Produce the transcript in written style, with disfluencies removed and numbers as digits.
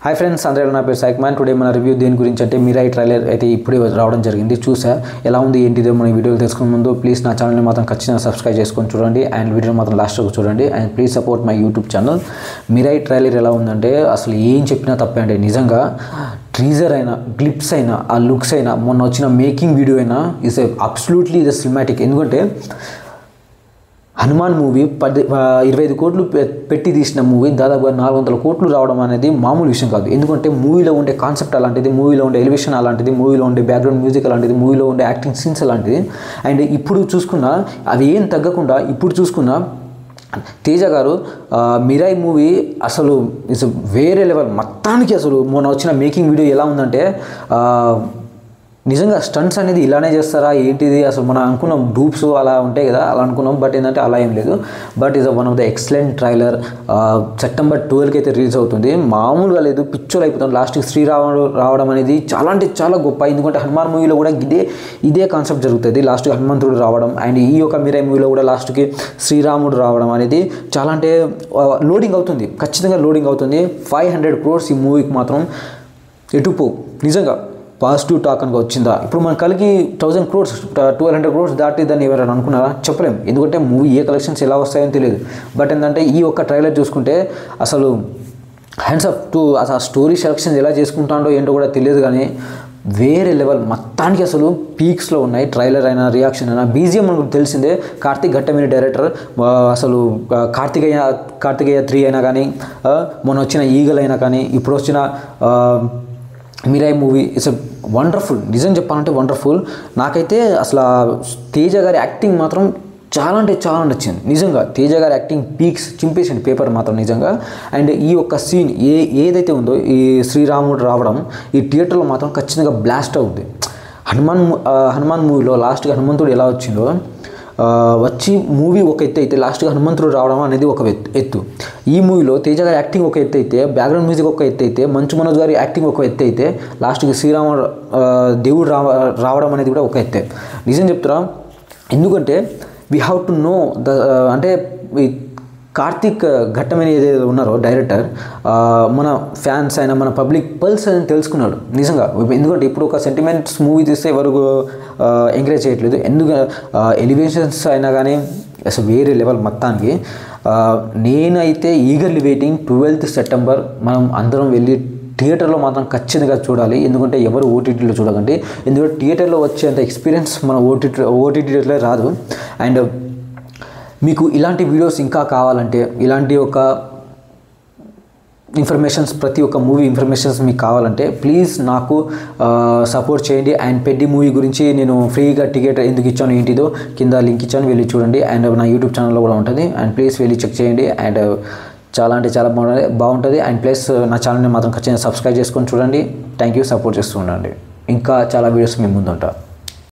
Hi friends, అందరూ నా పేరు సైక్మాన్. టుడే మన రివ్యూ దేని గురించి అంటే మిరాయి ట్రైలర్ అయితే ఇప్పుడే రావడం జరిగింది. చూసా ఎలా ఉంది ఏంటిదో మన వీడియోలు తెలుసుకునే ముందు ప్లీజ్ నా ఛానల్ని మాత్రం ఖచ్చితంగా సబ్స్క్రైబ్ చేసుకొని చూడండి అండ్ వీడియో మాత్రం లాస్ట్ వరకు చూడండి and please support my YouTube channel. Mirai trailer ఎలా ఉందంటే అసలు ఏం చెప్పినా తప్పే అండి. నిజంగా ట్రీజర్ అయినా, గ్లిప్స్ అయినా, ఆ లుక్స్ అయినా, మొన్న వచ్చిన మేకింగ్ వీడియో అయినా ఇస్ అబ్సల్యూట్లీ ఇది సినిమాటిక్. ఎందుకంటే హనుమాన్ మూవీ 25 కోట్లు పెట్టి తీసిన మూవీ దాదాపుగా 400 కోట్లు రావడం అనేది మామూలు విషయం కాదు. ఎందుకంటే మూవీలో ఉండే కాన్సెప్ట్ అలాంటిది, మూవీలో ఉండే ఎలివేషన్ అలాంటిది, మూవీలో ఉండే బ్యాక్గ్రౌండ్ మ్యూజిక్ అలాంటిది, మూవీలో ఉండే యాక్టింగ్ సీన్స్ అలాంటిది. అండ్ ఇప్పుడు చూసుకున్నా అవి ఏం తగ్గకుండా ఇప్పుడు చూసుకున్నా తేజ గారు మిరాయి మూవీ అసలు ఇట్స్ వేరే లెవెల్. మొత్తానికి అసలు మొన్న వచ్చిన మేకింగ్ వీడియో ఎలా ఉందంటే నిజంగా స్టంట్స్ అనేది ఇలానే చేస్తారా ఏంటిది, అసలు మనం అనుకున్నాం డూప్స్ అలా ఉంటాయి కదా, అలా అనుకున్నాం. బట్ ఏంటంటే అలా ఏం లేదు. But is one of the excellent trailer. September 12కి అయితే రిలీజ్ అవుతుంది. మామూలుగా లేదు, పిక్చర్ అయిపోతాం. లాస్ట్కి శ్రీరాముడు రావడం అనేది చాలా అంటే చాలా గొప్ప. ఎందుకంటే హనుమాన్ మూవీలో కూడా ఇదే కాన్సెప్ట్ జరుగుతుంది. లాస్ట్కి హనుమంతుడు రావడం అండ్ ఈ యొక్క మిరాయి మూవీలో కూడా లాస్ట్కి శ్రీరాముడు రావడం అనేది చాలా అంటే లోడింగ్ అవుతుంది, ఖచ్చితంగా లోడింగ్ అవుతుంది. 500 crores ఈ మూవీకి మాత్రం ఎటుపో నిజంగా పాజిటివ్ టాక్ అనుకో వచ్చిందా. ఇప్పుడు మన కలిగి 1000 crores 1200 crores దాటిద్దని ఎవరైనా అనుకున్నారా? చెప్పలేం. ఎందుకంటే మూవీ ఏ కలెక్షన్స్ ఎలా వస్తాయని తెలియదు. బట్ ఏంటంటే ఈ ఒక్క ట్రైలర్ చూసుకుంటే అసలు హ్యాండ్స్ అప్ టు అసలు స్టోరీ సెలెక్షన్స్ ఎలా చేసుకుంటాడో ఏంటో కూడా తెలియదు. కానీ వేరే లెవెల్ మొత్తానికి అసలు పీక్స్లో ఉన్నాయి. ట్రైలర్ అయినా, రియాక్షన్ అయినా, బీజిఎం మనకు తెలిసిందే. కార్తిక్ ఘట్టమనేని డైరెక్టర్. అసలు కార్తికేయ 3 అయినా కానీ, మొన్న వచ్చిన ఈగల్ అయినా కానీ, ఇప్పుడు వచ్చిన మిరాయి మూవీ ఇట్స్ వండర్ఫుల్. నిజం చెప్పాలంటే వండర్ఫుల్. నాకైతే అసలు తేజ గారి యాక్టింగ్ మాత్రం చాలా అంటే చాలా నచ్చింది. నిజంగా తేజ గారి యాక్టింగ్ పీక్స్ చింపేసింది పేపర్ మాత్రం నిజంగా. అండ్ ఈ ఒక్క సీన్ ఏదైతే ఉందో ఈ శ్రీరాముడు రావడం ఈ థియేటర్లో మాత్రం ఖచ్చితంగా బ్లాస్ట్ అవుతుంది. హనుమాన్ మూవీలో లాస్ట్గా హనుమంతుడు ఎలా వచ్చిందో వచ్చి మూవీ ఒక ఎత్తు అయితే లాస్ట్గా హనుమంతుడు రావడం అనేది ఒక ఎత్తు. ఈ మూవీలో తేజ గారి యాక్టింగ్ ఒక ఎత్తు అయితే, బ్యాక్గ్రౌండ్ మ్యూజిక్ ఒక ఎత్తు అయితే, మంచు మనోజ్ గారి యాక్టింగ్ ఒక ఎత్తు అయితే, లాస్ట్కి శ్రీరాముడు దేవుడు రావడం అనేది కూడా ఒక ఎత్తే. నిజం చెప్తున్నా. ఎందుకంటే వీ హ్యావ్ టు నో అంటే కార్తిక్ ఘట్టమనేని ఏదైతే ఉన్నారో డైరెక్టర్, మన ఫ్యాన్స్ అయినా మన పబ్లిక్ పల్స్ అని తెలుసుకున్నాడు నిజంగా. ఎందుకంటే ఇప్పుడు ఒక సెంటిమెంట్స్ మూవీ తీస్తే ఎవరు ఎంకరేజ్ చేయట్లేదు. ఎలివేషన్స్ అయినా కానీ అసలు వేరే లెవెల్ మొత్తానికి. నేనైతే ఈగర్లీ వెయిటింగ్ 12th September మనం అందరం వెళ్ళి థియేటర్లో మాత్రం ఖచ్చితంగా చూడాలి. ఎందుకంటే ఎవరు ఓటీటీలో చూడకండి. ఎందుకంటే థియేటర్లో వచ్చేంత ఎక్స్పీరియన్స్ మన ఓటీటీలో రాదు. అండ్ మీకు ఇలాంటి వీడియోస్ ఇంకా కావాలంటే, ఇలాంటి ఒక ఇన్ఫర్మేషన్స్, ప్రతి ఒక్క మూవీ ఇన్ఫర్మేషన్స్ మీకు కావాలంటే ప్లీజ్ నాకు సపోర్ట్ చేయండి. అండ్ పెద్ద మూవీ గురించి నేను ఫ్రీగా టికెట్ ఎందుకు ఇచ్చాను ఏంటిదో కింద లింక్ ఇచ్చాను, వెళ్ళి చూడండి. అండ్ నా యూట్యూబ్ ఛానల్లో కూడా ఉంటుంది. అండ్ ప్లీజ్ వెళ్ళి చెక్ చేయండి. అండ్ చాలా అంటే చాలా బాగుంటుంది. అండ్ ప్లస్ నా ఛానల్ని మాత్రం ఖచ్చితంగా సబ్స్క్రైబ్ చేసుకొని చూడండి. థ్యాంక్ యూ, సపోర్ట్ చేస్తూ ఉండండి. ఇంకా చాలా వీడియోస్ మీ ముందు ఉంటా.